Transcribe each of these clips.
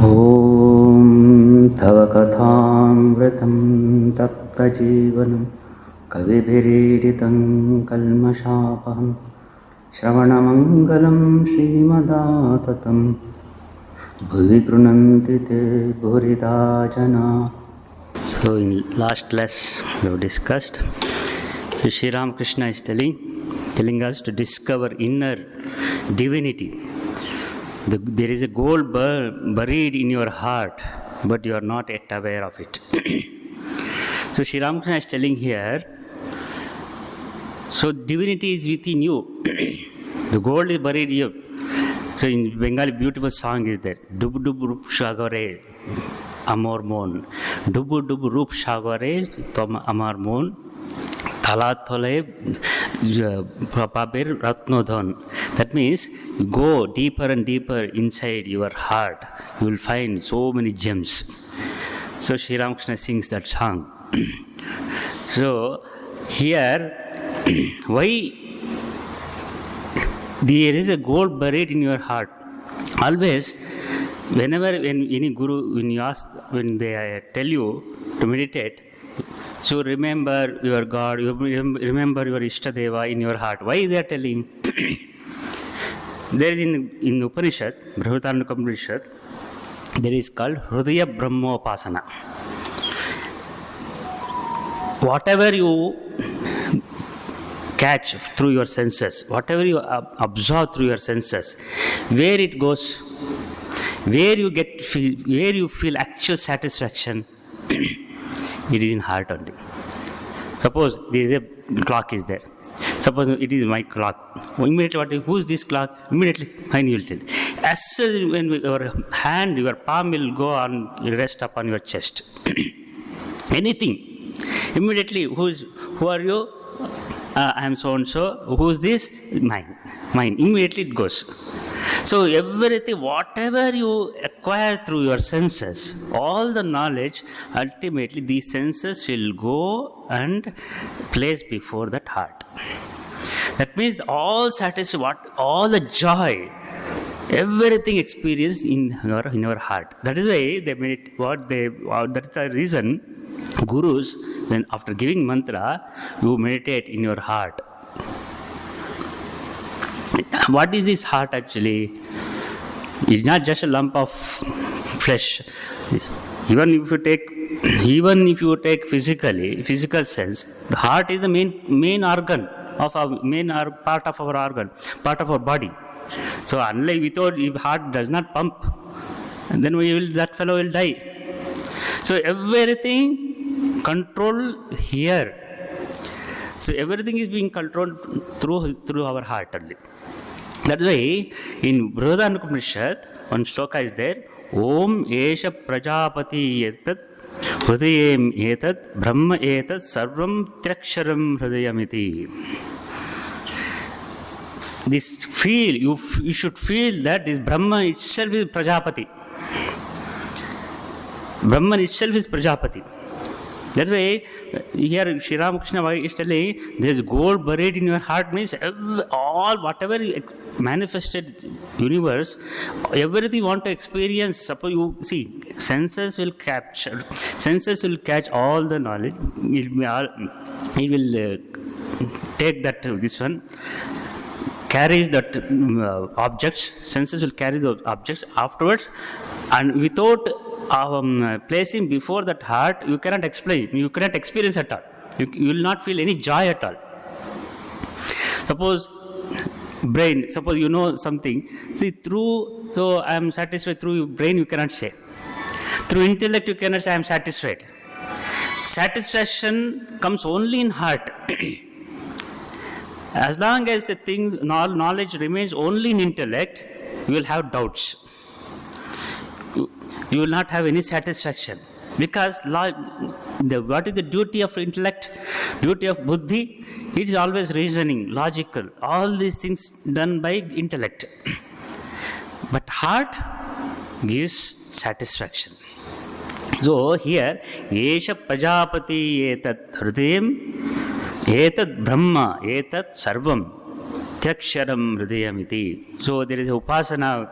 ॐ तव कथामृतं तप्तजीवनं कविभिरीडितं कल्मषापहं श्रवणमङ्गलं श्रीमदाततं भुवि गृह्णन्ति ते भूरिदा जना. So in last class we have discussed, Sri Ramakrishna is telling us to discover inner divinity. There is a gold buried in your heart, but you are not yet aware of it. So Sri Ramakrishna is telling here, so divinity is within you. The gold is buried in you. So in Bengali, beautiful song is there. Dub dub rup shagare amar mon. Dub dub rup shagare tom amar mon. Thalathole paper ratnodhan. That means go deeper and deeper inside your heart. You will find so many gems. So Sri Ramakrishna sings that song. So here, why there is a gold buried in your heart? Always, when any guru, when they tell you to meditate, so remember your God, remember your Ishtadeva in your heart. Why they are telling? There is in Upanishad, Brihadaranyaka Upanishad, there is called Hridaya Brahmopasana. Whatever you catch through your senses, whatever you absorb through your senses, where it goes, where you feel actual satisfaction, it is in heart only. Suppose there is a clock is there. Suppose it is my clock. Immediately, who's this clock? Immediately, mine will tell. As when your hand, your palm will go and rest upon your chest. Anything. Immediately, who are you? I am so and so. Who's this? Mine. Immediately it goes. So everything, whatever you acquire through your senses, all the knowledge, ultimately these senses will go and place before that heart. That means all satisfaction, all the joy, everything experienced in your heart. That is why they meditate. That is the reason gurus, when after giving mantra, you meditate in your heart. What is this heart actually? It's not just a lump of flesh. Even if you take physical sense, the heart is the main organ of our part of our organ, part of our body. So unlike without, if heart does not pump, then that fellow will die. So everything controlled here. So everything is being controlled through our heart only. That's why in Brihadaranyaka Upanishad, one shloka is there. Om Esha Prajapati Etat Hridayam Etat Brahma Etat Sarvam Triaksharam Hridayamiti. This feel, you should feel that this Brahma itself is Prajapati. Brahman itself is Prajapati. That's why here Sri Ramakrishna is telling there is gold buried in your heart, means whatever manifested universe, everything you want to experience. Suppose you see, senses will catch all the knowledge. It will take that this one, carries that objects. Senses will carry the objects afterwards, and without placing before that heart, you cannot explain, you cannot experience at all. You will not feel any joy at all. Suppose brain, suppose you know something, so I am satisfied through your brain, you cannot say. Through intellect, you cannot say I am satisfied. Satisfaction comes only in heart. As long as the knowledge remains only in intellect, you will have doubts. You will not have any satisfaction, because what is the duty of intellect, duty of buddhi? It is always reasoning, logical, all these things done by intellect. But heart gives satisfaction. So here, Esha Prajapati Etat Hridayam Etat Brahma Etat Sarvam Triaksharam Hridayamiti. So there is a upasana,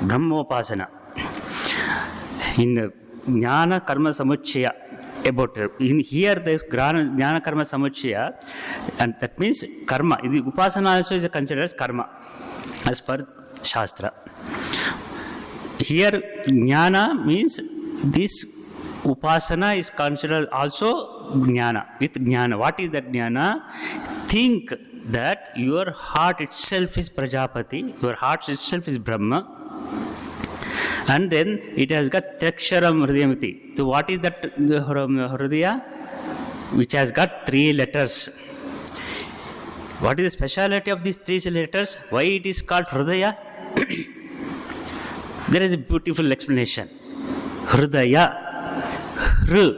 Brahma upasana. in Jnana Karma Samuchaya, about in here there's Jnana Karma Samuchaya, and that means karma. The Upasana also is considered as karma, as per Shastra. Here Jnana means this Upasana is considered also Jnana, with Jnana. What is that Jnana? Think that your heart itself is Prajapati, your heart itself is Brahma, and then it has got Triksharam Hridayamati. So what is that Hridaya? Which has got 3 letters. What is the speciality of these 3 letters? Why it is called Hridaya? There is a beautiful explanation. Hridaya. Hr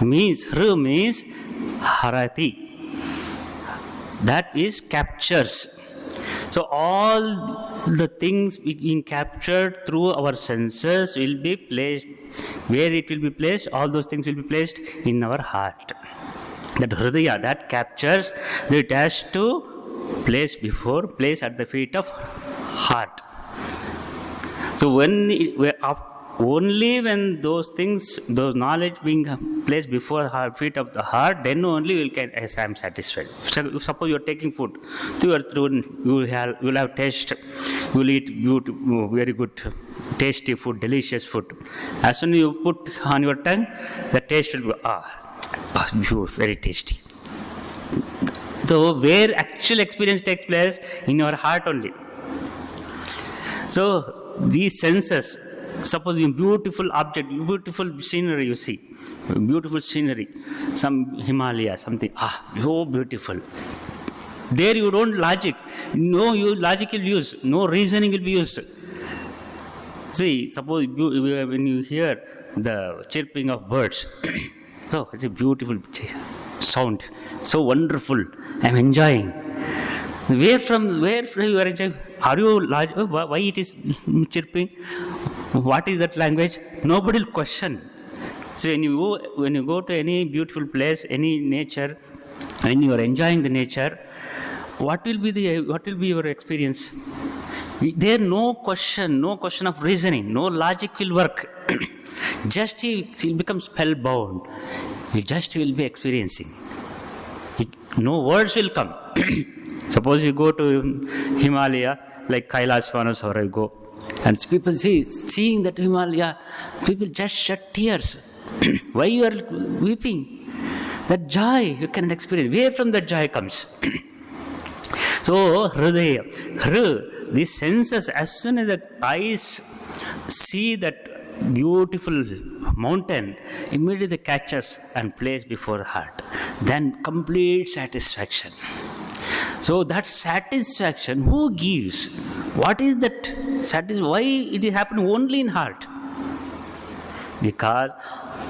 means arati. That is captures. So all the things being captured through our senses will be placed. Where it will be placed? All those things will be placed in our heart. That Hridaya, that captures, it has to place at the feet of heart. So only when those things, those knowledge being placed before feet of the heart, then only we can, as I am satisfied. So, suppose you are taking food, through your throat, you will have taste, you will eat very good, tasty food, delicious food. As soon as you put on your tongue, the taste will be very tasty. So where actual experience takes place? In your heart only. So these senses, suppose a beautiful object, beautiful scenery you see, beautiful scenery, some Himalaya, something, so beautiful. There you don't logic, no logic will use, no reasoning will be used. See, suppose when you hear the chirping of birds, oh, it's a beautiful sound, so wonderful, I'm enjoying. Where from you are enjoying? Are you large? Why it is chirping? What is that language? Nobody will question. So when you go to any beautiful place, any nature, when you are enjoying the nature, what will be your experience? There no question of reasoning, no logic will work. Just he'll become spellbound. He just will be experiencing. No words will come. Suppose you go to Himalaya, like Kailash Vanaswara, you go, and people seeing that Himalaya, people just shed tears. Why you are weeping? That joy you can experience. Where from that joy comes? So, Hridaya, these senses, as soon as the eyes see that beautiful mountain, immediately catches and places before heart. Then complete satisfaction. So that satisfaction, who gives? What is that? Why it is happening only in heart? Because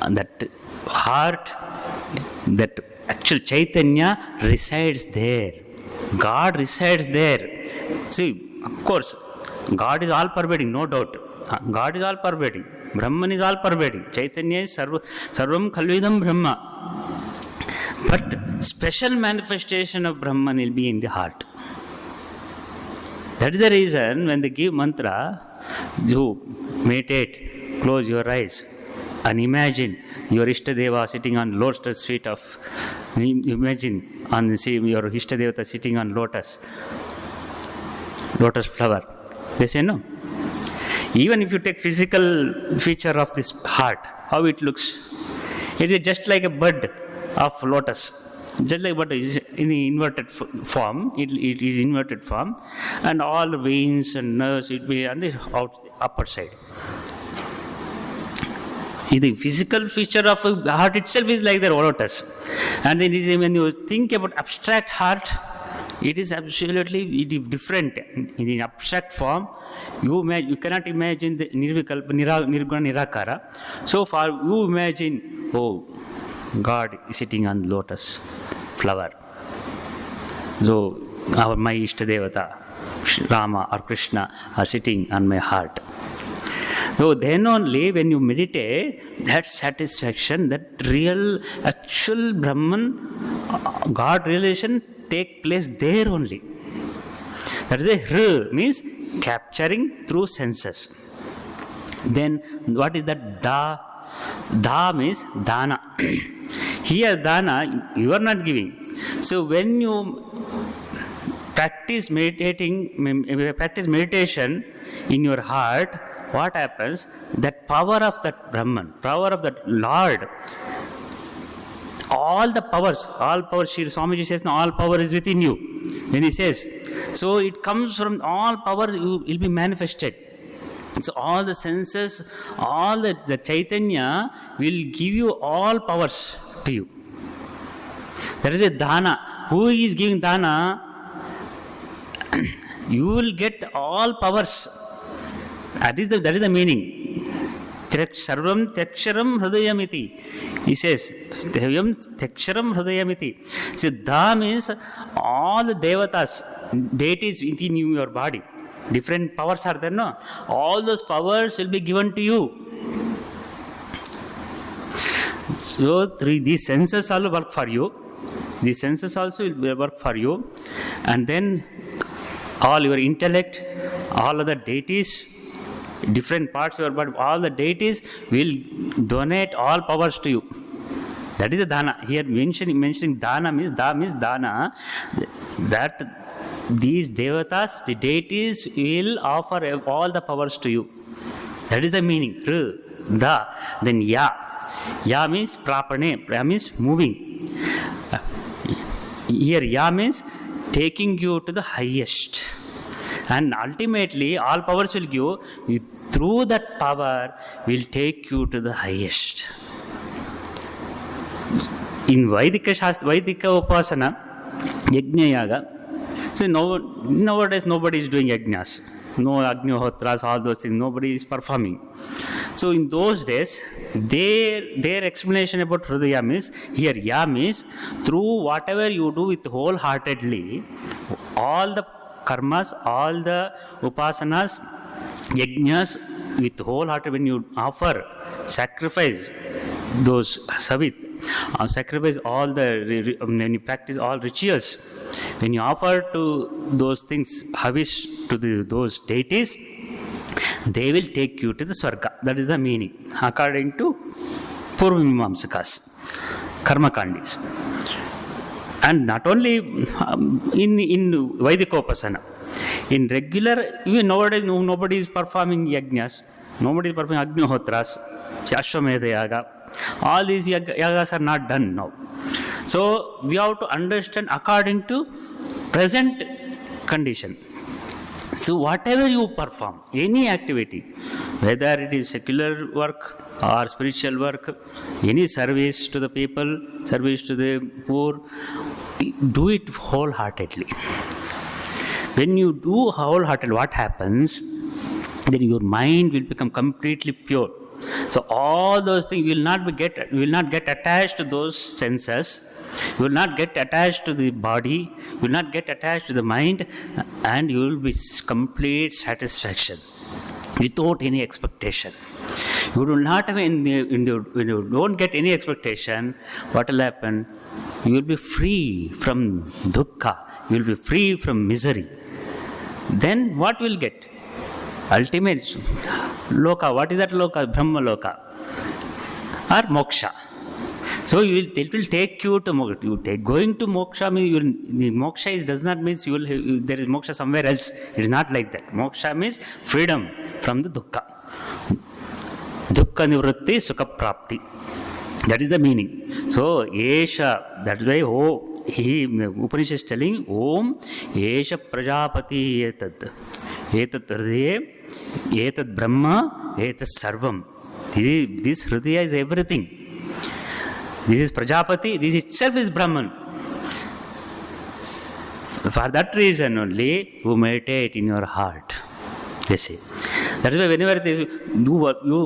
that heart, that actual Chaitanya resides there. God resides there. See, of course, God is all pervading, no doubt. God is all pervading. Brahman is all pervading. Chaitanya is sarvam khalvidam Brahma. But special manifestation of Brahman will be in the heart. That is the reason when they give mantra, you meditate, close your eyes and imagine your Ishtadeva sitting on lotus feet of, imagine your Ishtadevata sitting on lotus flower. They say no. Even if you take physical feature of this heart, how it looks, it is just like a bud of lotus, just like what is in the inverted form. It is inverted form, and all the veins and nerves will be on the upper side. The physical feature of a heart itself is like the lotus, and then when you think about abstract heart, it is absolutely different. In the abstract form, you cannot imagine the nirguna nirakara. So far, you imagine, God is sitting on lotus flower. So my Ishtadevata, Rama or Krishna, are sitting on my heart. So then only when you meditate, that satisfaction, that real, actual Brahman, God relation take place there only. That is a means capturing through senses. Then what is that da? Da means dana. Here dana, you are not giving. So when you practice meditation in your heart, what happens? That power of that Brahman, power of that Lord, all powers, Sri Swamiji says, no, all power is within you. When he says, so it comes from all power, will be manifested. So all the senses, all the Chaitanya will give you all powers to you. That is a dana. Who is giving dana? You will get all powers. That is the meaning. Sarvam teksharam hridayamiti. He says, Devyam teksharam hridayamiti. So da means all the devatas, deities within your body. Different powers are there, no? All those powers will be given to you. So these senses all work for you. These senses also will work for you. And then all your intellect, all other deities, different parts of your body, all the deities will donate all powers to you. That is the dana. Here mentioning dana means dana. That these devatas, the deities will offer all the powers to you. That is the meaning. Da. Then ya. Ya means prapane. Ya means moving. Here ya means taking you to the highest. And ultimately all powers will give, through that power will take you to the highest. In Vedika Upasana, Yajna Yaga, so nowadays nobody is doing yajnas. No Agnihotras, all those things, nobody is performing. So in those days, their explanation about Hridaya means, here Ya means, through whatever you do with wholeheartedly, all the karmas, all the upasanas, yajnas, with wholehearted, when you offer, sacrifice those savit, sacrifice all when you practice all rituals, when you offer to those things, havish to those deities, they will take you to the Swarga. That is the meaning, according to Purvamimamsakas, Karma Kandis. And not only in Vedikopasana, in regular, even nowadays nobody is performing yajnas, nobody is performing Agnihotras, Ashwamedha Yaga. All these yagas are not done now. So we have to understand according to present condition. So whatever you perform, any activity, whether it is secular work or spiritual work, any service to the people, service to the poor, do it wholeheartedly. When you do wholeheartedly, what happens? Then your mind will become completely pure. So all those things will not get attached to those senses. You will not get attached to the body. You will not get attached to the mind, and you will be complete satisfaction without any expectation. You do not have when you don't get any expectation, what will happen? You will be free from dukkha. You will be free from misery. Then what will get? Ultimate loka. What is that loka? Brahma loka or moksha. So it will take you to moksha. Going to moksha means the moksha does not mean there is moksha somewhere else. It is not like that. Moksha means freedom from the dukkha. Dukkha nivritti sukha prapti. That is the meaning. So Esha. That's why Upanishad is telling Om Esha Prajapati Etad. Etad Hridaye, Etad Brahma, Etad Sarvam. This Hridaya is everything. This is Prajapati, this itself is Brahman. For that reason only, you meditate in your heart. They say. That is why whenever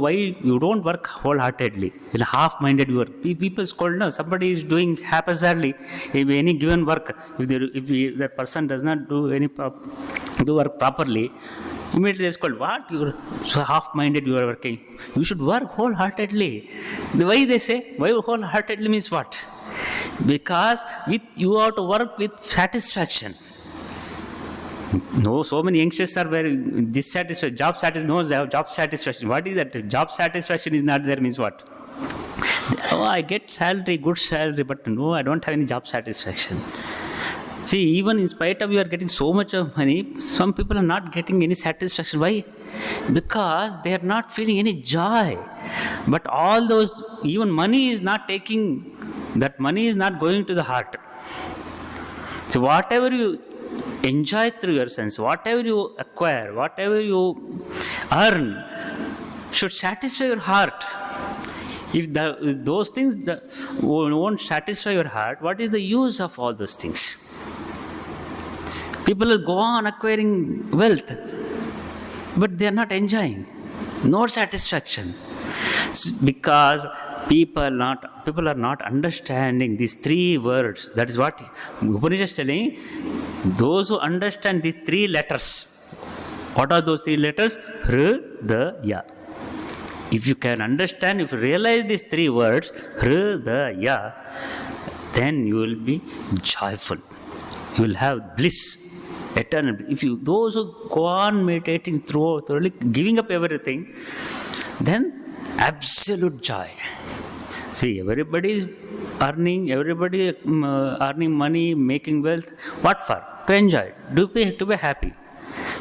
why you don't work wholeheartedly, half-minded you work. People scold, no, somebody is doing haphazardly. If any given work, if that person does not do work properly, immediately they scold, what? You're so half-minded you are working. You should work wholeheartedly. Why they say? Why wholeheartedly means what? Because you have to work with satisfaction. No, so many youngsters are very dissatisfied. Job satisfaction. What is that? Job satisfaction is not there means what? Oh, I get salary, good salary, but no, I don't have any job satisfaction. See, even in spite of you are getting so much of money, some people are not getting any satisfaction. Why? Because they are not feeling any joy. But all those, even money is not taking, that money is not going to the heart. So whatever you enjoy through your sense, whatever you acquire, whatever you earn, should satisfy your heart. If those things won't satisfy your heart, what is the use of all those things? People will go on acquiring wealth, but they are not enjoying. No satisfaction. Because people are not understanding these three words. That is what Upanishad is telling. Those who understand these three letters. What are those three letters? Hridaya. If you can understand, if you realize these three words, Hridaya, then you will be joyful. You will have bliss. Eternal. If you, those who go on meditating thoroughly, giving up everything, then absolute joy. See, everybody is earning money, making wealth. What for? To enjoy, to be happy.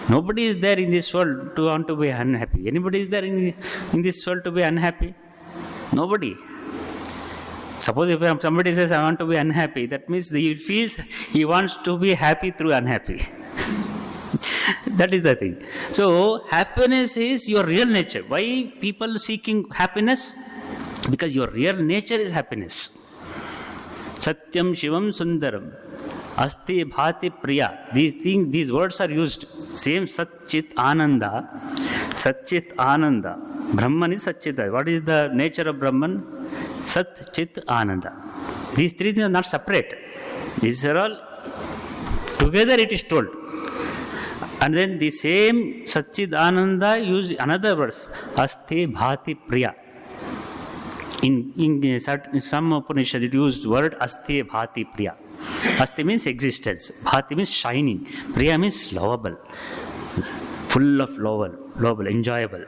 Nobody is there in this world to want to be unhappy. Anybody is there in this world to be unhappy? Nobody. Suppose if somebody says, I want to be unhappy, that means he feels he wants to be happy through unhappy. That is the thing. So, happiness is your real nature. Why people seeking happiness? Because your real nature is happiness. Satyam Shivam Sundaram. Asti Bhati Priya. These words are used. Same Sat Chit Ananda. Sat Chit Ananda. Brahman is Sat Chit. What is the nature of Brahman? Sat Chit Ananda. These three things are not separate. These are all together it is told. And then the same Satchid Ananda used another verse, Asti Bhati Priya. In some Upanishad it used word Asti Bhati Priya. Asti means existence, Bhati means shining, Priya means lovable, full of lovable, enjoyable.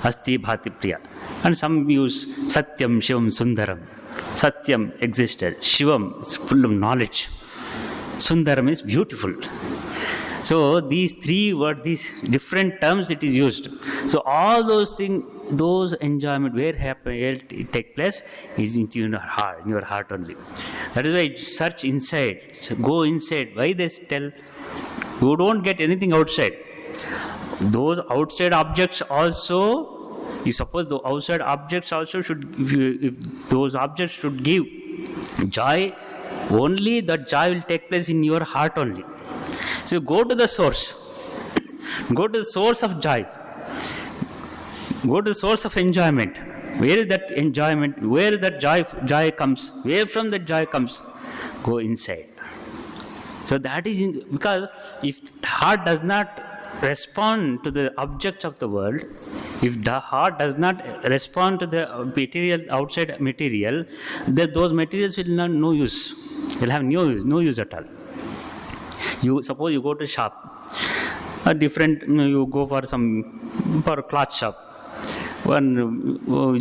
Asti Bhati Priya. And some use Satyam Shivam Sundaram. Satyam existed, Shivam is full of knowledge, Sundaram is beautiful. So these three words, these different terms it is used. So all those things, those enjoyment where it take place is in your heart only. That is why search inside, go inside. Why they tell you don't get anything outside. Those outside objects also, you suppose the outside objects also should, if those objects should give joy, only that joy will take place in your heart only. So go to the source. Go to the source of joy. Go to the source of enjoyment. Where is that enjoyment? Where is that joy comes? Where from that joy comes? Go inside. So that is because if heart does not respond to the objects of the world, if the heart does not respond to the material, outside material, then those materials will have no use. Will have no use at all. You suppose you go to shop, you go for a cloth shop,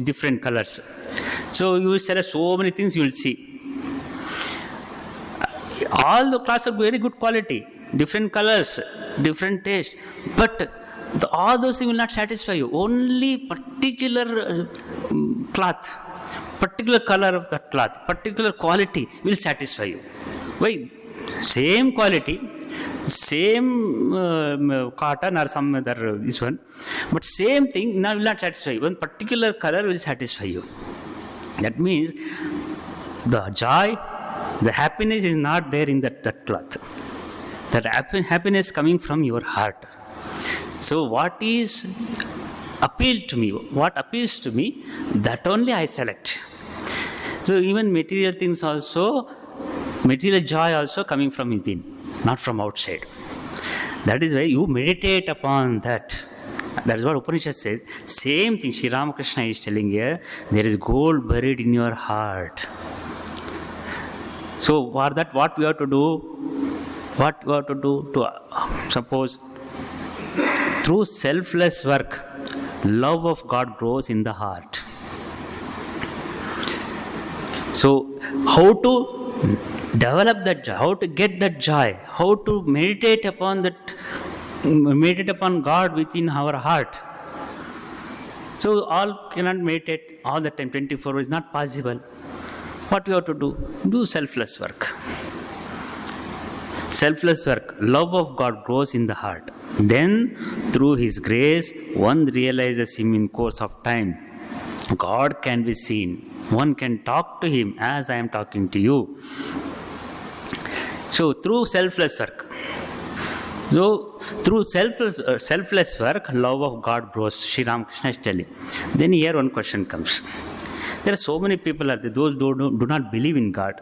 different colors. So you select so many things you will see. All the cloths are very good quality, different colors, different taste, but all those things will not satisfy you. Only particular cloth, particular color of that cloth, particular quality will satisfy you. Why? Same quality, same cotton or some other this one, but same thing now will not satisfy you. One particular color will satisfy you. That means the joy, the happiness is not there in that cloth. That happiness coming from your heart. So what is appealed to me, what appeals to me, that only I select. So even material things also, material joy also coming from within, not from outside. That is why you meditate upon that. That is what Upanishad says. Same thing Sri Ramakrishna is telling here. There is gold buried in your heart. So for that what we have to do? What you have to do to, suppose, through selfless work, love of God grows in the heart. So, how to develop that joy, how to get that joy, how to meditate upon God within our heart. So, all cannot meditate all the time, 24 hours is not possible. What you have to do? Do selfless work. Selfless work, love of God grows in the heart. Then, through His grace, one realizes Him in course of time. God can be seen. One can talk to Him as I am talking to you. So, through selfless work. So, through selfless work, love of God grows. Sri Ramakrishna is telling. Then here one question comes. There are so many people out there, those who do not believe in God.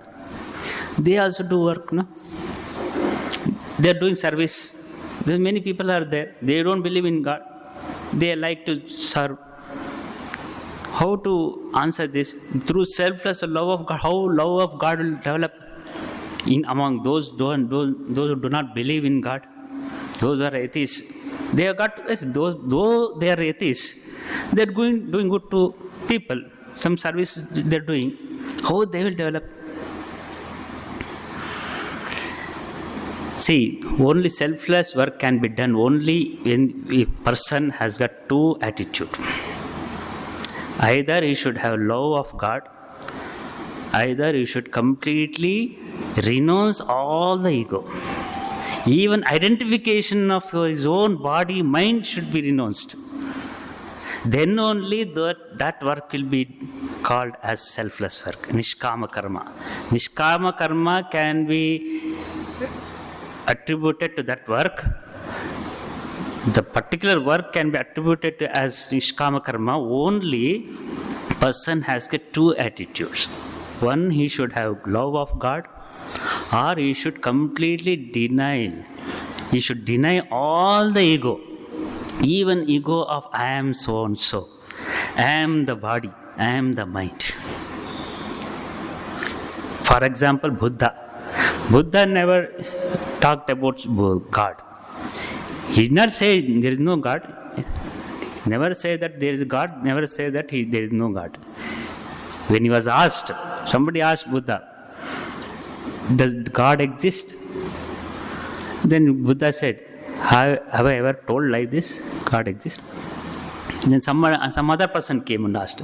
They also do work, no? They are doing service. There are many people are there. They don't believe in God. They like to serve. How to answer this? Through selfless love of God. How love of God will develop in among those who do not believe in God? Those are atheists. They have got, yes, though they are atheists, they are doing good to people. Some service they are doing. How they will develop? See, only selfless work can be done only when a person has got two attitudes. Either he should have love of God, either he should completely renounce all the ego. Even identification of his own body, mind should be renounced. Then only that work will be called as selfless work, nishkama karma. Nishkama karma can be attributed to that work. The particular work can be attributed to as nishkama karma only person has got two attitudes. One, he should have love of God, or he should completely deny. He should deny all the ego, even ego of I am so and so, I am the body, I am the mind. For example, Buddha never talked about God. He did not say there is no God. Never say that there is God. Never say that there is no God. When he was asked, somebody asked Buddha, does God exist? Then Buddha said, have I ever told like this? God exists? Then some other person came and asked,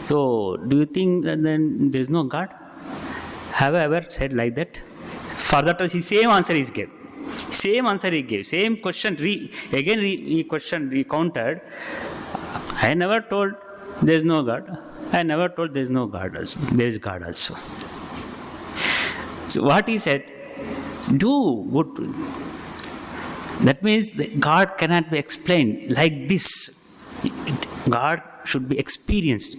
so do you think that then there is no God? Have I ever said like that? For that was the same answer he gave. Same answer he gave. Same question. He countered. I never told there is no God. I never told there is no God also. There is God also. So what he said, do good. That means that God cannot be explained like this. God should be experienced.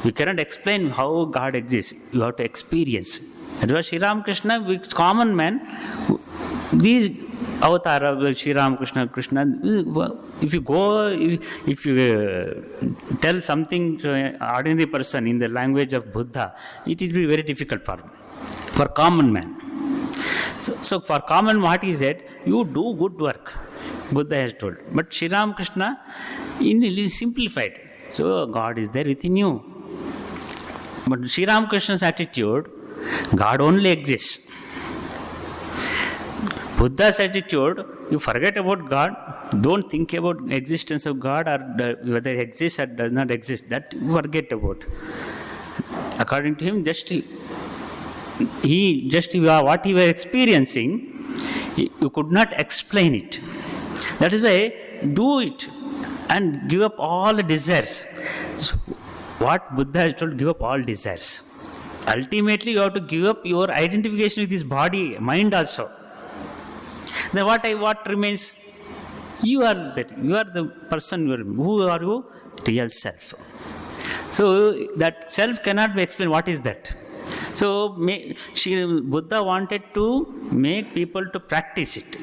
You cannot explain how God exists. You have to experience. That was Sri Ramakrishna, common man. These avatara, Sri Ramakrishna, Krishna, if you tell something to an ordinary person in the language of Buddha, it will be very difficult for common man. So for common, what he said, you do good work, Buddha has told. But Sri Ramakrishna, it simplified. So God is there within you. But Sri Ramakrishna's attitude, God only exists. Buddha's attitude, you forget about God, don't think about existence of God or whether it exists or does not exist. That you forget about. According to him, what he was experiencing, you could not explain it. That is why do it and give up all the desires. So, what Buddha has told, give up all desires. Ultimately, you have to give up your identification with this body, mind also. Then what remains? You are that. You are the person. Who are you? Real self. So that self cannot be explained. What is that? So Buddha wanted to make people to practice it.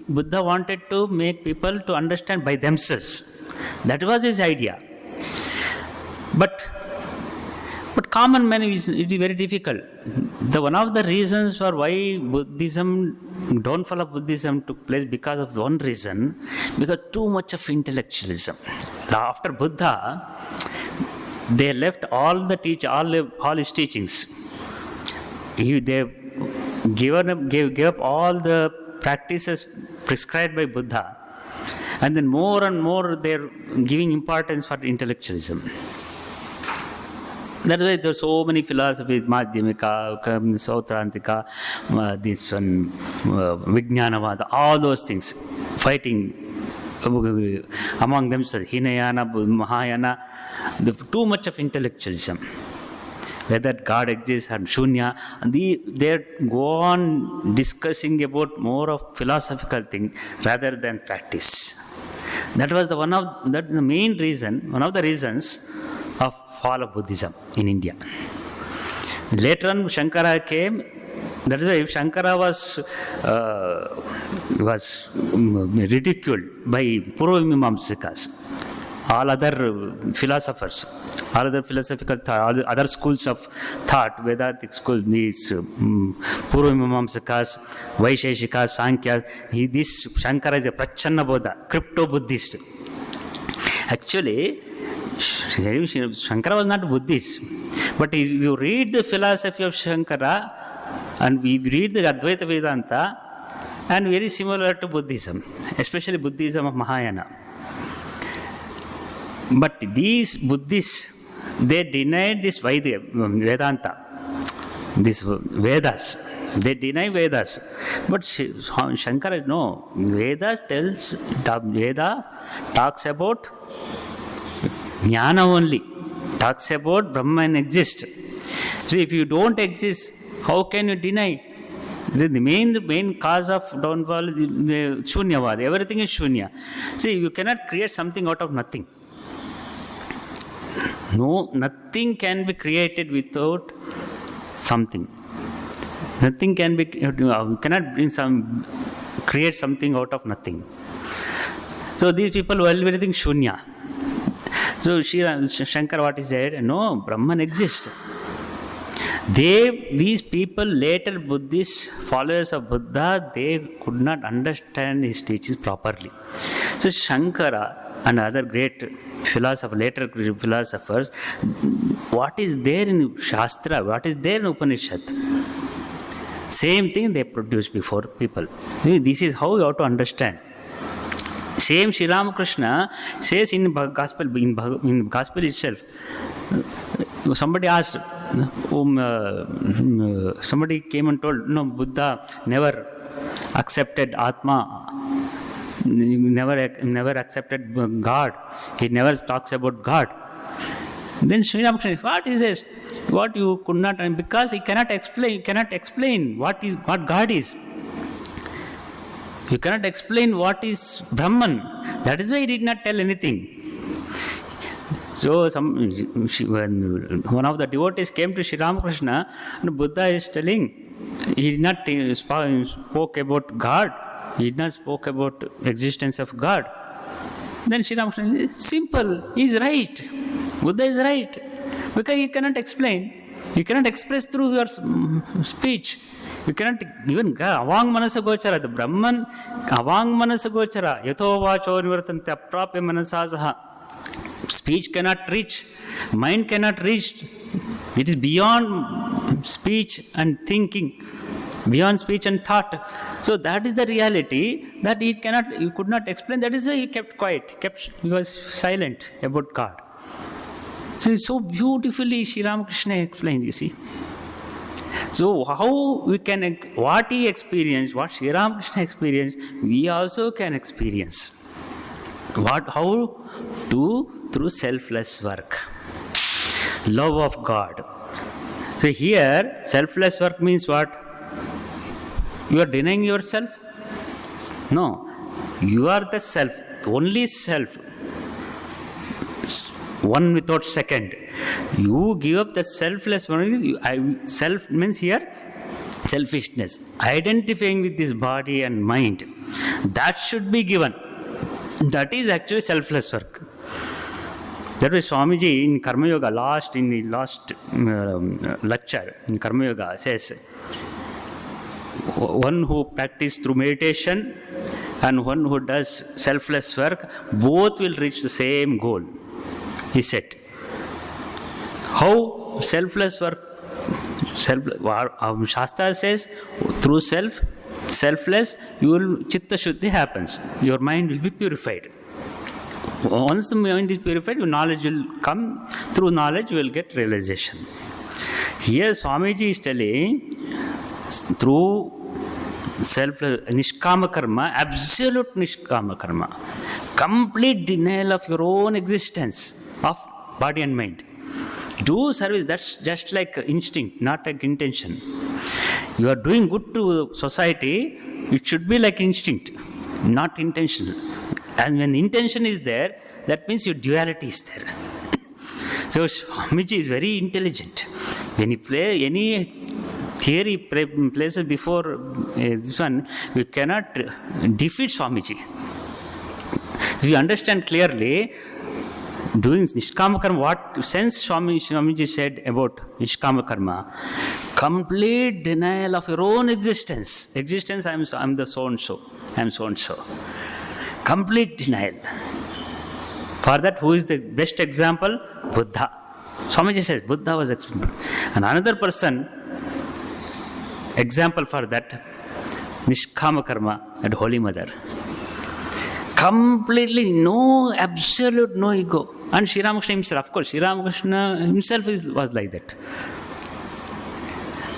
Buddha wanted to make people to understand by themselves. That was his idea. But But common man, it is very difficult. One of the reasons for why downfall of Buddhism took place because of one reason, because too much of intellectualism. After Buddha, they left all his teachings. They gave up all the practices prescribed by Buddha, and then more and more they're giving importance for intellectualism. That's why there are so many philosophies, Madhyamika, Sautrantika, this one, Vijnanavada, all those things, fighting among themselves, Hinayana, Mahayana, too much of intellectualism. Whether God exists and Shunya, they go on discussing about more of philosophical thing rather than practice. That was one of the reasons of fall of Buddhism in India. Later on, Shankara came. That is why Shankara was ridiculed by Purvamimamsikas, all other philosophers, all other philosophical thought, all other schools of thought, Vedic schools, these Purvamimamsikas, Vaisheshikas, Sankhya. This Shankara is a Prachanna Bodha, crypto-Buddhist. Actually, Shankara was not Buddhist, but if you read the philosophy of Shankara and we read the Advaita Vedanta, and very similar to Buddhism, especially Buddhism of Mahayana. But these Buddhists, they denied this Vedanta, these Vedas. They deny Vedas. But Shankara, no, Veda talks about Jnana only, talks about Brahman exists. So if you don't exist, how can you deny? The main cause of downfall is the Shunyavad. Everything is Shunya. See, you cannot create something out of nothing. No, nothing can be created without something. Nothing can be. You cannot create something out of nothing. So these people were everything Shunya. So Shankar, what he said? No, Brahman exists. These people, later Buddhist followers of Buddha, they could not understand his teachings properly. So Shankara and other great philosophers, later philosophers, what is there in Shastra, what is there in Upanishad? Same thing they produce before people. This is how you have to understand. Same Sri Ramakrishna says in gospel itself. Somebody asked, somebody came and told, no, Buddha never accepted Atma, never accepted God. He never talks about God. Then Sri Ramakrishna, what is this? What you could not, because he cannot explain what God is. You cannot explain what is Brahman. That is why he did not tell anything. So one of the devotees came to Sri Ramakrishna, and Buddha is telling, he did not spoke about God. He did not spoke about existence of God. Then Sri Ramakrishna is simple. He is right. Buddha is right. Because he cannot explain. You cannot express through your speech. You cannot even avang manasa gochara. The Brahman avang manasa gochara. Yato vacho nivartante aprapya manasasaha. Speech cannot reach. Mind cannot reach. It is beyond speech and thinking. Beyond speech and thought. So that is the reality that you could not explain. That is why he kept quiet. He was silent about God. So beautifully Sri Ramakrishna explained, you see. So how we can, what he experienced, what Sri Ramakrishna experienced, we also can experience. How to? Through selfless work. Love of God. So here, selfless work means what? You are denying yourself? No. You are the self. Only self. One without second. You give up the selfless one. Self means here selfishness. Identifying with this body and mind. That should be given. That is actually selfless work. That way Swamiji in Karma Yoga, in the last lecture in Karma Yoga says, one who practices through meditation and one who does selfless work, both will reach the same goal, he said. How selfless work? Shastra says, through selfless, Chitta Shuddhi happens. Your mind will be purified. Once the mind is purified, your knowledge will come. Through knowledge, you will get realization. Here, Swamiji is telling, through nishkama karma, absolute nishkama karma, complete denial of your own existence of body and mind. Do service, that's just like instinct, not like intention. You are doing good to society, it should be like instinct, not intentional. And when intention is there, that means your duality is there. So Swamiji is very intelligent. When he play any theory places before this one, we cannot defeat Swamiji. If you understand clearly, doing Nishkama Karma, what sense Swamiji said about Nishkama Karma? Complete denial of your own existence. Existence, I'm the so-and-so. I'm so-and-so. Complete denial. For that, who is the best example? Buddha. Swamiji says, Buddha was example. And another person, example for that, Nishkama Karma, that Holy Mother. Completely no, absolute no ego. And Sri Ramakrishna himself, of course, Sri Ramakrishna himself was like that.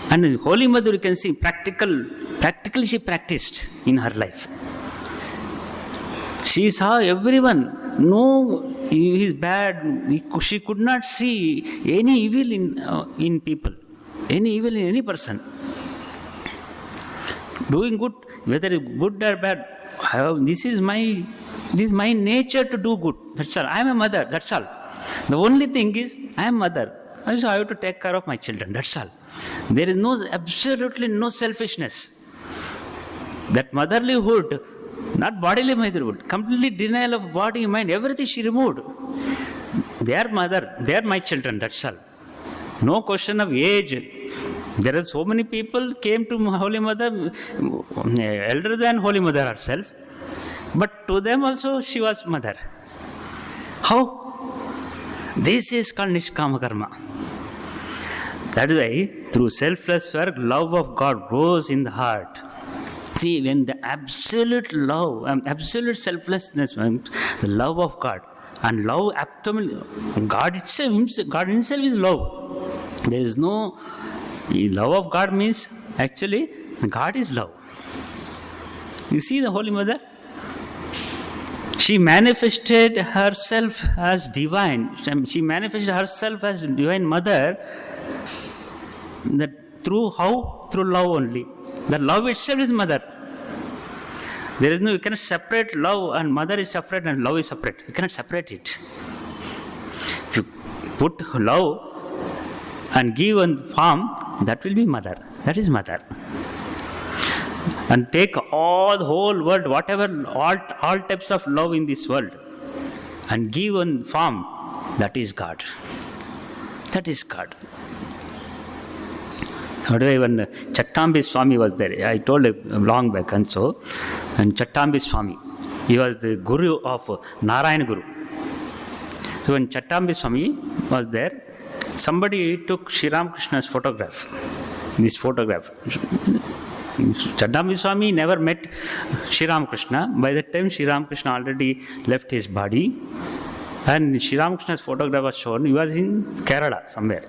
And Holy Mother, you can see, practically she practiced in her life. She saw everyone, no, he is bad. She could not see any evil in people, any evil in any person. Doing good, whether good or bad, this is my nature to do good. That's all. I am a mother. That's all. The only thing is, I am mother. Also, I have to take care of my children. That's all. There is absolutely no selfishness. That motherlyhood, not bodily motherhood, completely denial of body, mind, everything she removed. They are mother. They are my children. That's all. No question of age. There are so many people came to Holy Mother, elder than Holy Mother herself, but to them also she was mother. How? This is called Nishkama Karma. That is why, through selfless work, love of God grows in the heart. See, when the absolute love, absolute selflessness, the love of God, and love, God himself is love. There is no... Love of God means, actually, God is love. You see the Holy Mother? She manifested herself as divine. She manifested herself as divine mother. That through how? Through love only. The love itself is mother. There is no, you cannot separate love, and mother is separate and love is separate. You cannot separate it. If you put love and give one form, that will be mother. That is mother. And take all the whole world, whatever, all types of love in this world, and give one form, that is God. That is God. However, when Chattambi Swami was there, I told long back and so, and Chattambi Swami, he was the guru of Narayana Guru. So when Chattambi Swami was there, somebody took Sri Ramakrishna's photograph. This photograph. Chattambi Swami never met Sri Ramakrishna. By that time, Sri Ramakrishna already left his body. And Sri Ramakrishna's photograph was shown. He was in Kerala somewhere.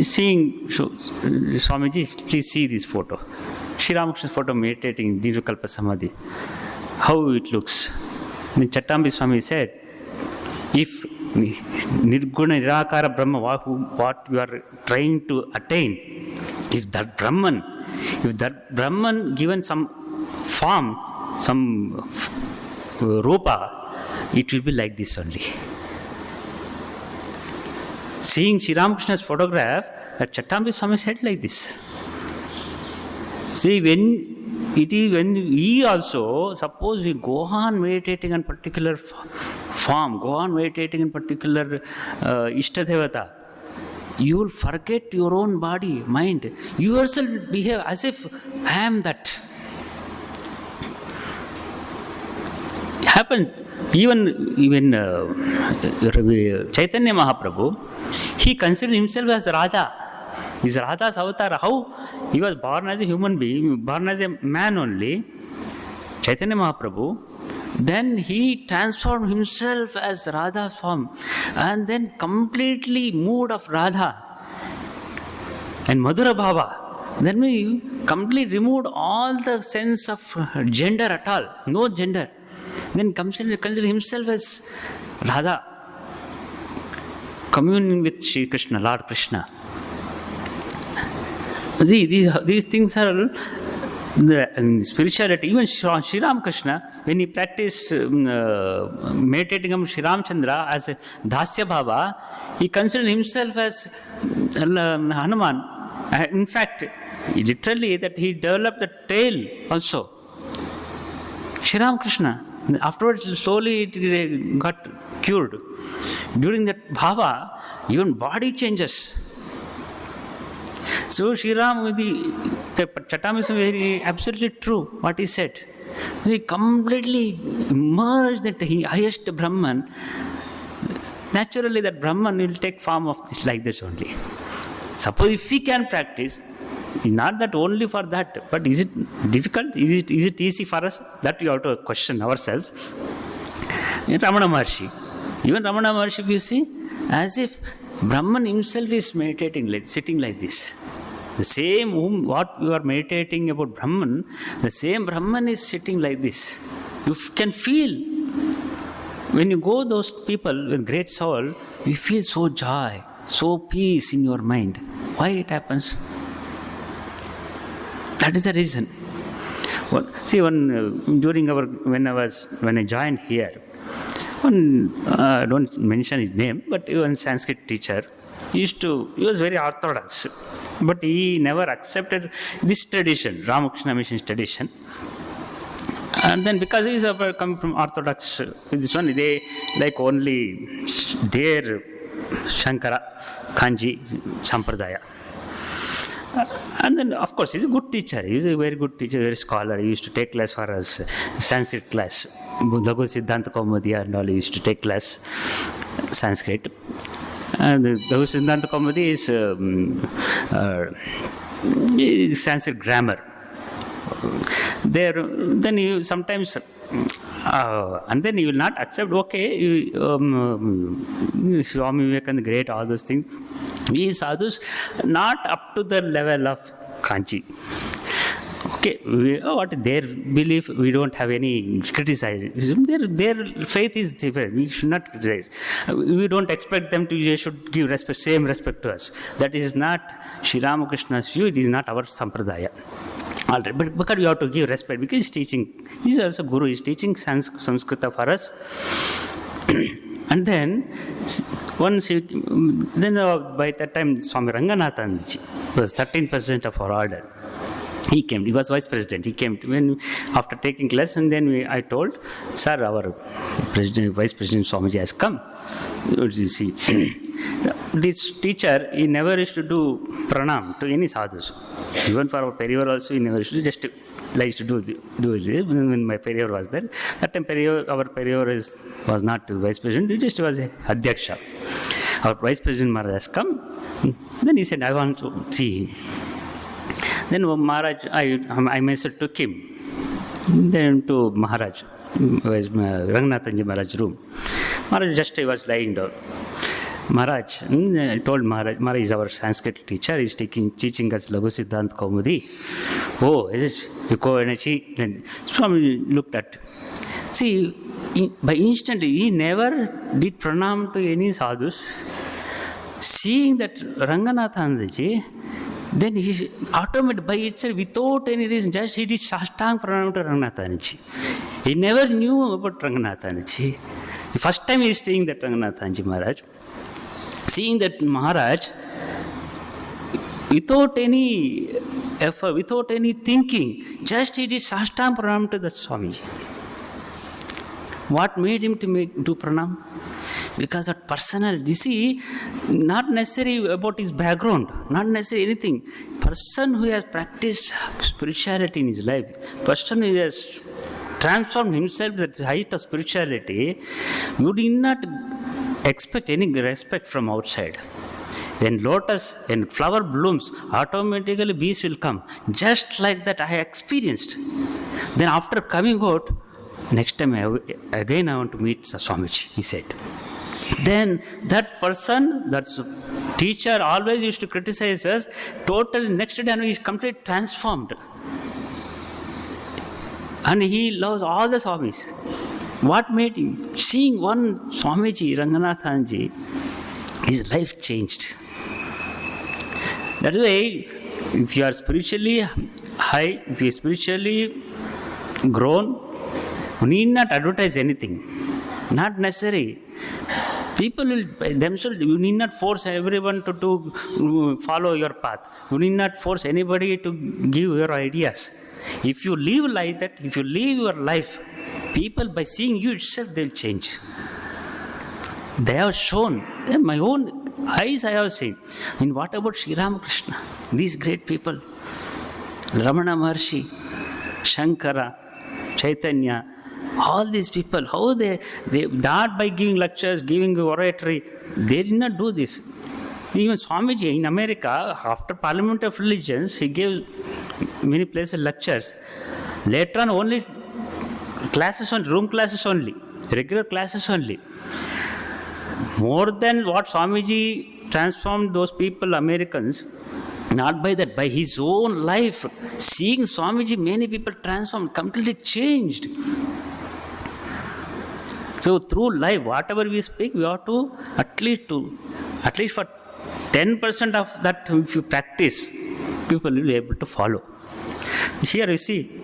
Seeing Swamiji, please see this photo. Sri Ramakrishna's photo meditating in Nirvikalpa Samadhi. How it looks. Then Chattambi Swami said, if Nirguna Nirakara Brahma, what you are trying to attain, if that Brahman given some form, some rupa, it will be like this only. Seeing Sri Ramakrishna's photograph, Chattambi Swami said like this. See, when we also, suppose we go on meditating on particular form, go on meditating in particular Ishtadevata, you will forget your own body, mind. You yourself behave as if I am that. Happened even Chaitanya Mahaprabhu, he considered himself as Radha. He's Radha's avatar. How? He was born as a human being, born as a man only, Chaitanya Mahaprabhu. Then he transformed himself as Radha's form and then completely moved of Radha and Madhura Bhava. Then we completely removed all the sense of gender at all, no gender. Then consider himself as Radha, communing with Sri Krishna, Lord Krishna. See, these things are the spirituality. Even Sri Ramakrishna, when he practiced meditating on Sri Ramchandra as a Dasya Bhava, he considered himself as Hanuman. In fact, literally that he developed the tail also. Sri Ramakrishna. Afterwards, slowly it got cured. During that bhava, even body changes. So, Sri Ram, the Chatam is very absolutely true what he said. He completely merged the highest Brahman. Naturally, that Brahman will take form of this like this only. Suppose if we can practice, it's not that only for that, but is it difficult? Is it easy for us? That we have to question ourselves. In Ramana Maharshi, even Ramana Maharshi, you see, as if Brahman himself is meditating, sitting like this. The same what you are meditating about Brahman, the same Brahman is sitting like this. You can feel, when you go those people with great soul, you feel so joy, so peace in your mind. Why it happens? That is the reason. See, when I joined here, I don't mention his name, but one Sanskrit teacher, he was very orthodox, but he never accepted this tradition, Ramakrishna Mission's tradition. And then because he is coming from orthodox, this one, they like only their Shankara, Kanji, Sampradaya. And then, of course, he's a good teacher. He was a very good teacher, very scholar. He used to take class for us, Sanskrit class. Laghu Siddhanta Kaumudi and all, he used to take class Sanskrit. And the Laghu Siddhanta Kaumudi is Sanskrit grammar. Then you sometimes, and then you will not accept, okay, Swami Vivekananda, great, all those things. We sadhus not up to the level of Kanchi. Okay, what their belief, we don't have any criticism. Their faith is different. We should not criticize. We don't expect them to. They should give respect, same respect to us. That is not Sri Ramakrishna's view. It is not our sampradaya. All right, but because we have to give respect, because he's teaching. He's also Guru. He's teaching Sanskrita for us. And then, by that time, Swami Ranganathanji was 13% of our order. He came, he was vice president. He came after taking class, and then I told, sir, our vice president Swamiji has come. You see, this teacher, he never used to do pranam to any sadhus. Even for our Periyar also, he never used to, just likes to do this. When my Periyar was there, that time our Periyar was not vice president, he just was a Adhyaksha. Our vice president Maharaj has come. Then he said, I want to see him. Then Maharaj, I myself took him. Then to Maharaj, Ranganathanji Maharaj's room. Maharaj just was lying down. Maharaj, I told Maharaj is our Sanskrit teacher, he's teaching us Laghu Siddhanta Kaumudi. Oh, is it? You go and see. Then Swami looked at. See, by instantly, he never did pranam to any sadhus. Seeing that Ranganathanji, then he automatically by itself, without any reason, just he did Sastang Pranam to Ranganathanji. He never knew about Ranganathanji. The first time he is seeing that Ranganathanji Maharaj, seeing that Maharaj, without any effort, without any thinking, just he did Sastang Pranam to the Swamiji. What made him to do pranam? Because that personal, you see, not necessary about his background, not necessary anything. Person who has practiced spirituality in his life, person who has transformed himself to the height of spirituality, you did not expect any respect from outside. When flower blooms, automatically bees will come. Just like that I experienced. Then after coming out, next time I want to meet Swamiji, he said. Then that person, that teacher always used to criticize us, totally next day he is completely transformed. And he loves all the Swamis. What made him? Seeing one Swamiji, Ranganathanji, his life changed. That way, if you are spiritually high, if you are spiritually grown, you need not advertise anything. Not necessary. People will themselves, you need not force everyone to follow your path. You need not force anybody to give your ideas. If you live like that, if you live your life, people by seeing you itself, they will change. They have shown, my own eyes I have seen. And what about Sri Ramakrishna? These great people, Ramana Maharshi, Shankara, Chaitanya, all these people, how they not by giving lectures, giving oratory, they did not do this. Even Swamiji in America, after Parliament of Religions, he gave many places lectures. Later on, only classes on room classes only, regular classes only. More than what Swamiji transformed those people, Americans, not by that, by his own life. Seeing Swamiji, many people transformed, completely changed. So through life, whatever we speak, we ought to at least for 10% of that, if you practice, people will be able to follow. Here you see,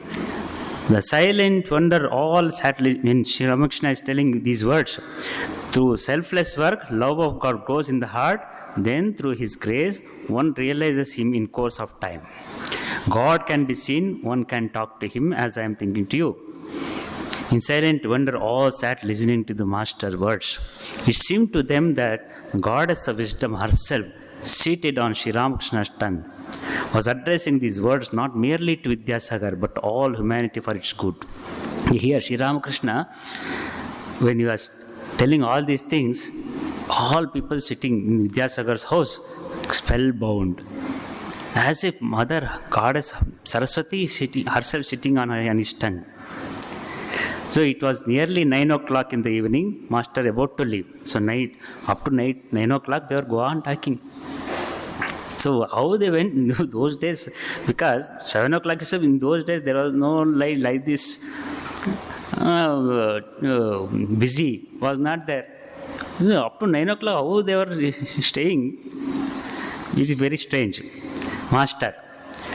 the silent wonder, all sadly, when Sri Ramakrishna is telling these words, through selfless work, love of God grows in the heart, then through His grace, one realizes Him in course of time. God can be seen, one can talk to Him as I am thinking to you. In silent wonder, all sat listening to the Master's words. It seemed to them that Goddess of Wisdom herself, seated on Sri Ramakrishna's tongue, was addressing these words not merely to Vidyasagar, but all humanity for its good. Here, Sri Ramakrishna, when he was telling all these things, all people sitting in Vidyasagar's house, spellbound, as if Mother Goddess Saraswati is herself sitting on his tongue. So it was nearly 9 o'clock in the evening, Master about to leave. So up to 9 o'clock, they were go on talking. So how they went in those days, because 7 o'clock in those days there was no light like this, busy was not there. So up to 9 o'clock, how they were staying, it is very strange. Master,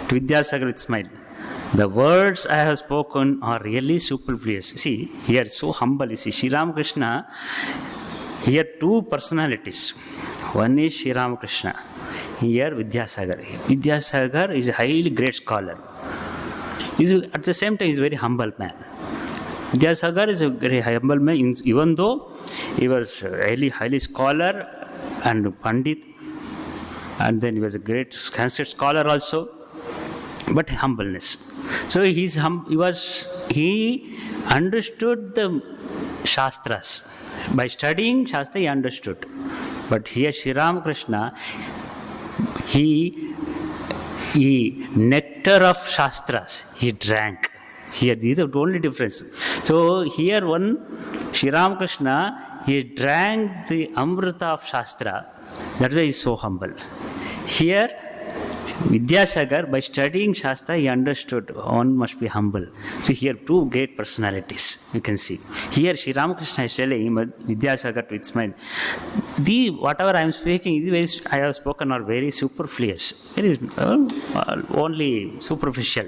to Vidyasagar with smile, the words I have spoken are really superfluous. See, here so humble. You see, Sri Ramakrishna, here two personalities. One is Sri Ramakrishna. Here Vidyasagar. Vidyasagar is a highly great scholar. At the same time, he is a very humble man. Vidyasagar is a very humble man, even though he was highly scholar and Pandit, and then he was a great Sanskrit scholar also, but humbleness. So he understood the Shastras. By studying Shastra, he understood. But here Sri Ramakrishna, he nectar of Shastras, he drank. Here, these are the only difference. So here Sri Ramakrishna, he drank the Amrita of Shastra. That's why he is so humble. Here, Vidyasagar, by studying Shastra, he understood one must be humble. So here, two great personalities, you can see. Here, Sri Ramakrishna is telling him, Vidyasagar to its mind, whatever I am speaking, these ways I have spoken are very superfluous. It is only superficial.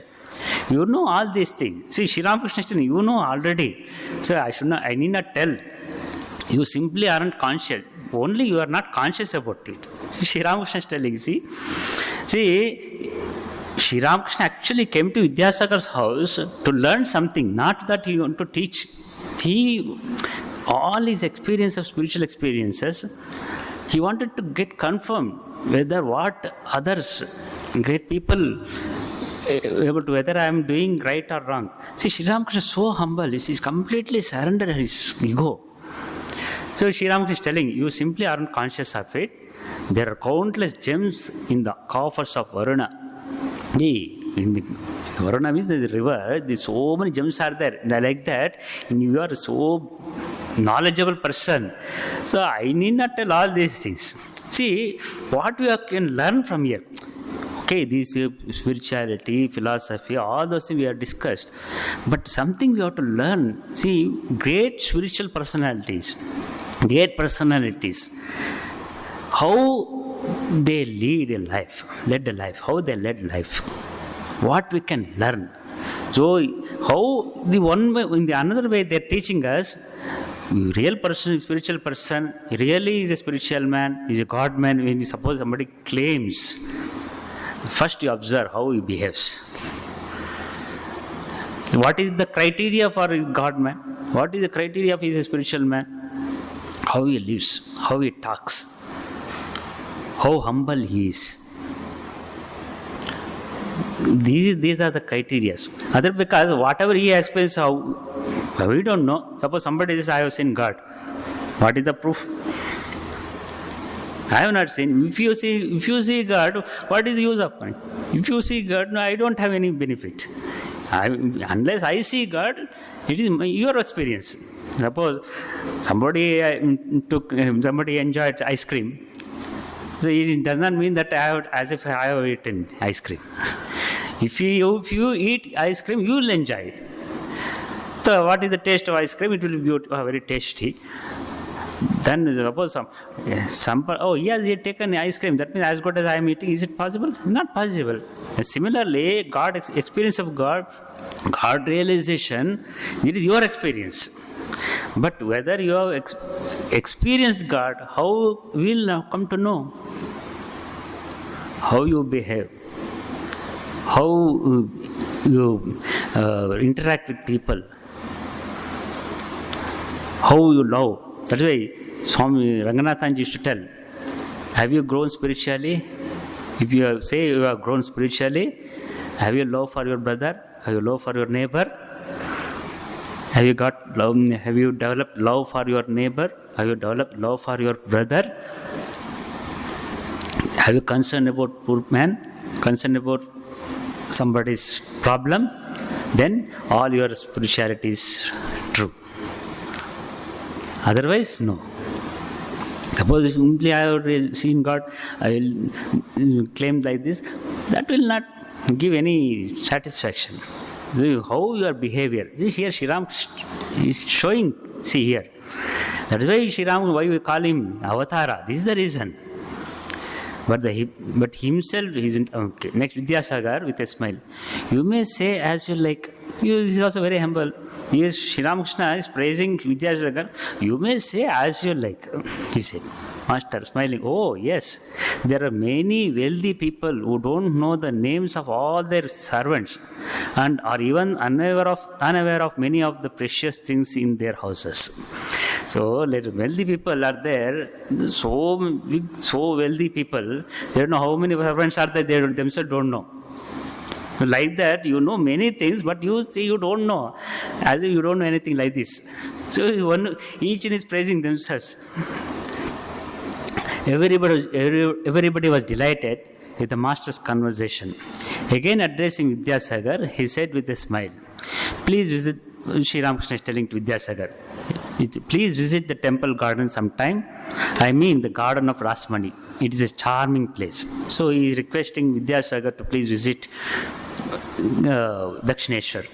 You know all these things. See, Sri Ramakrishna is telling you know already. So I need not tell. You simply aren't conscious. Only you are not conscious about it. Sri Ramakrishna is telling, see, Sri Ramakrishna actually came to Vidyasagar's house to learn something, not that he wanted to teach. He, all his experience of spiritual experiences, he wanted to get confirmed whether what others, great people, able to whether I am doing right or wrong. See, Sri Ramakrishna is so humble. He is completely surrendered his ego. So Sri Ramakrishna is telling, you simply aren't conscious of it. There are countless gems in the coffers of Varuna. In the Varuna means the river. There's so many gems are there. They're like that. And you are so knowledgeable person. So I need not tell all these things. See, what we can learn from here. Okay, this spirituality, philosophy, all those things we have discussed. But something we have to learn. See, great spiritual personalities, how they led a life, how they led life. What we can learn. So, how the one way, in the another way, they are teaching us. Real person, spiritual person, really is a spiritual man, is a God man. When you suppose somebody claims, first you observe how he behaves. So what is the criteria for his God man? What is the criteria of his spiritual man? How he lives, how he talks, how humble he is. These are the criteria. Other because whatever he explains, how we don't know. Suppose somebody says, I have seen God. What is the proof? I have not seen. If you see God, what is the use of it? If you see God, no, I don't have any benefit. Unless I see God, it is your experience. Suppose somebody enjoyed ice cream. So it does not mean that as if I have eaten ice cream. If you eat ice cream, you will enjoy it. So what is the taste of ice cream? It will be very tasty. Then suppose he has taken ice cream. That means as good as I am eating. Is it possible? Not possible. And similarly, experience of God realization, it is your experience. But whether you have experienced God, how will now come to know? How you behave, how you interact with people, how you love. That's why Swami Ranganathan used to tell, have you grown spiritually? If you say you have grown spiritually, have you love for your brother? Have you love for your neighbor? Have you developed love for your neighbor? Have you developed love for your brother? Have you concerned about poor man? Concerned about somebody's problem? Then all your spirituality is true. Otherwise, no. Suppose if simply I have seen God, I will claim like this, that will not give any satisfaction. So how your behavior. Here Sri Ramakrishna is showing, see here. That is why Sri Ramakrishna, why we call him Avatara. This is the reason. But himself isn't. Okay. Next, Vidyasagar with a smile. You may say as you like. He is also very humble. Sri Ramakrishna is praising Vidyasagar. You may say as you like, he said. Master smiling. Oh yes, there are many wealthy people who don't know the names of all their servants and are even unaware of many of the precious things in their houses. So wealthy people are there, so wealthy people, they don't know how many servants are there, they themselves don't know. Like that, you know many things, but you say you don't know, as if you don't know anything like this. So each is praising themselves. Everybody was delighted with the master's conversation. Again addressing Vidyasagar, he said with a smile, please visit, Sri Ramakrishna is telling to Vidyasagar, please visit the temple garden sometime. I mean the garden of Rasmani. It is a charming place. So he is requesting Vidyasagar to please visit Dakshineshwar.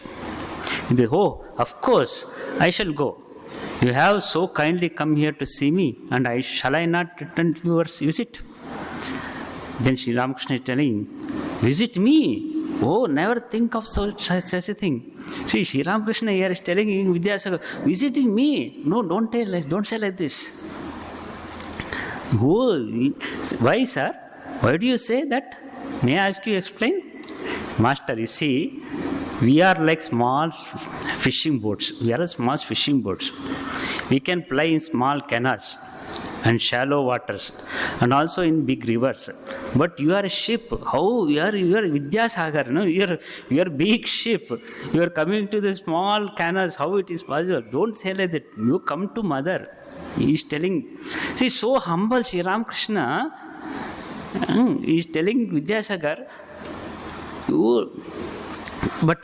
Oh, of course, I shall go. You have so kindly come here to see me, and shall I not return your visit? Then Sri Ramakrishna is telling, visit me? Oh, never think of such a thing. See, Sri Ramakrishna here is telling Vidyasagar, visiting me? No, don't say like this. Oh, why, sir? Why do you say that? May I ask you to explain? Master, you see, we are like small fishing boats. We are small fishing boats. We can play in small canals and shallow waters, and also in big rivers. But you are a ship. How you are Vidyasagar? No, you are big ship. You are coming to the small canals. How it is possible? Don't say like that. You come to Mother. He is telling. See, so humble Sri Ramakrishna. He is telling Vidyasagar. But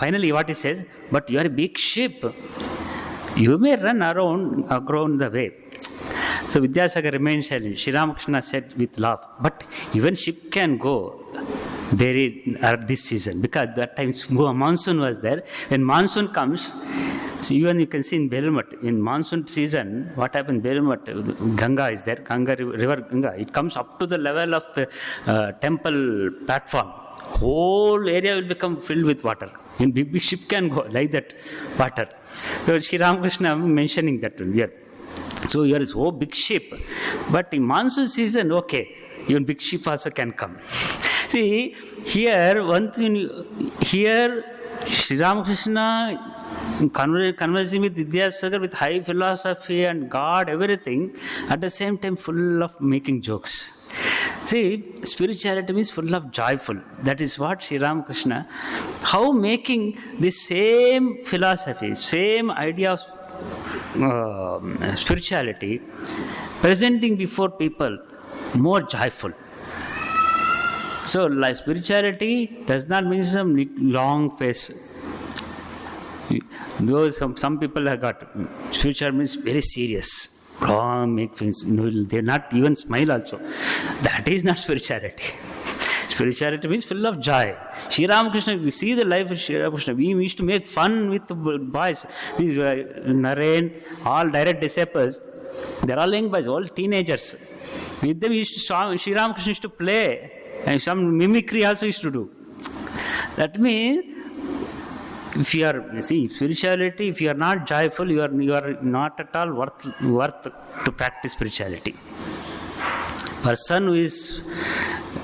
finally, what he says? But you are a big ship. You may run around the way. So Vidyasagar remained silent. Sri Ramakrishna said with laugh, but even ship can go there at this season, because that time monsoon was there. When monsoon comes, so even you can see in Belur in monsoon season, what happened? Belur Ganga is there, river Ganga. It comes up to the level of the temple platform. Whole area will become filled with water. In big ship can go like that water. So Sri Ramakrishna mentioning that here. So here is whole big ship, but in monsoon season, okay, even big ship also can come. See, here one thing, here Sri Ramakrishna conversing with Vidyasagar with high philosophy and God, everything, at the same time full of making jokes. See, spirituality means full of joyful. That is what Sri Ramakrishna, how making the same philosophy, same idea of spirituality, presenting before people more joyful. So, like spirituality does not mean some long face. Though some people have got spirituality means very serious. Make things, they not even smile also. That is not spirituality. Spirituality means full of joy. Sri Ramakrishna, we see the life of Sri Ramakrishna. We used to make fun with the boys. These Naren, all direct disciples, they are all young boys, all teenagers. With them, Sri Ramakrishna used to play, and some mimicry also used to do. That means, if you are, see, spirituality, if you are not joyful, you are not at all worth to practice spirituality. Person who is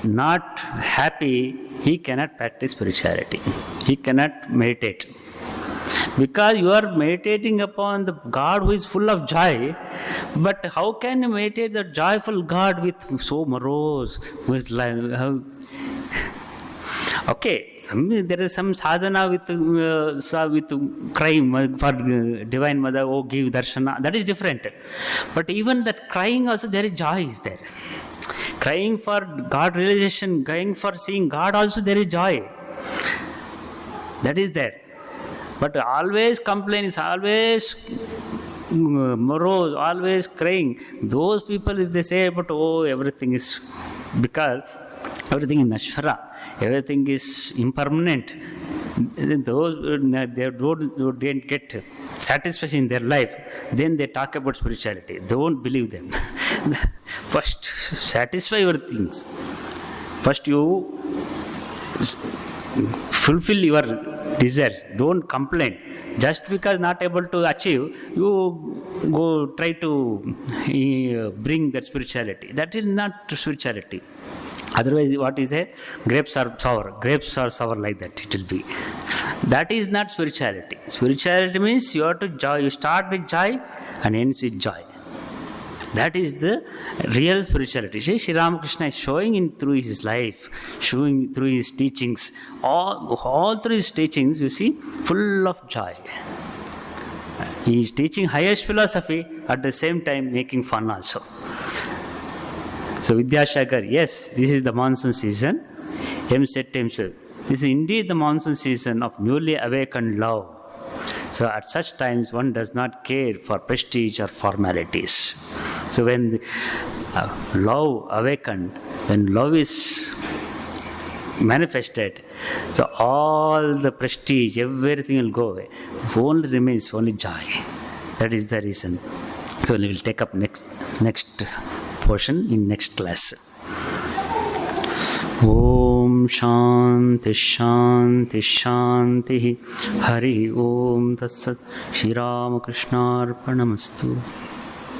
not happy, he cannot practice spirituality. He cannot meditate. Because you are meditating upon the God who is full of joy, but how can you meditate the joyful God with so morose, with okay, there is some sadhana with crying for Divine Mother, oh give darshana, that is different. But even that crying also, there is joy is there. Crying for God realization, crying for seeing God also, there is joy. That is there. But always complain, is always morose, always crying. Those people, if they say, but oh, everything is, because everything is nashvara, everything is impermanent. Those they don't get satisfaction in their life, then they talk about spirituality. Don't believe them. First, satisfy your things. First, you fulfill your desires. Don't complain. Just because not able to achieve, you go try to bring that spirituality. That is not spirituality. Otherwise, what is a grapes are sour? Grapes are sour like that. It will be. That is not spirituality. Spirituality means you have to joy. You start with joy and ends with joy. That is the real spirituality. Sri Ramakrishna is showing through his life, showing through his teachings, all through his teachings, you see, full of joy. He is teaching highest philosophy, at the same time making fun also. So Vidyasagar, yes, this is the monsoon season. Him said to himself, this is indeed the monsoon season of newly awakened love. So at such times, one does not care for prestige or formalities. So when love awakened, when love is manifested, so all the prestige, everything will go away. Only remains only joy. That is the reason. So we will take up next portion in next class. Om Shanti Shanti Shanti Hari Om Tatsat Shri Ramakrishna Arpanamastu.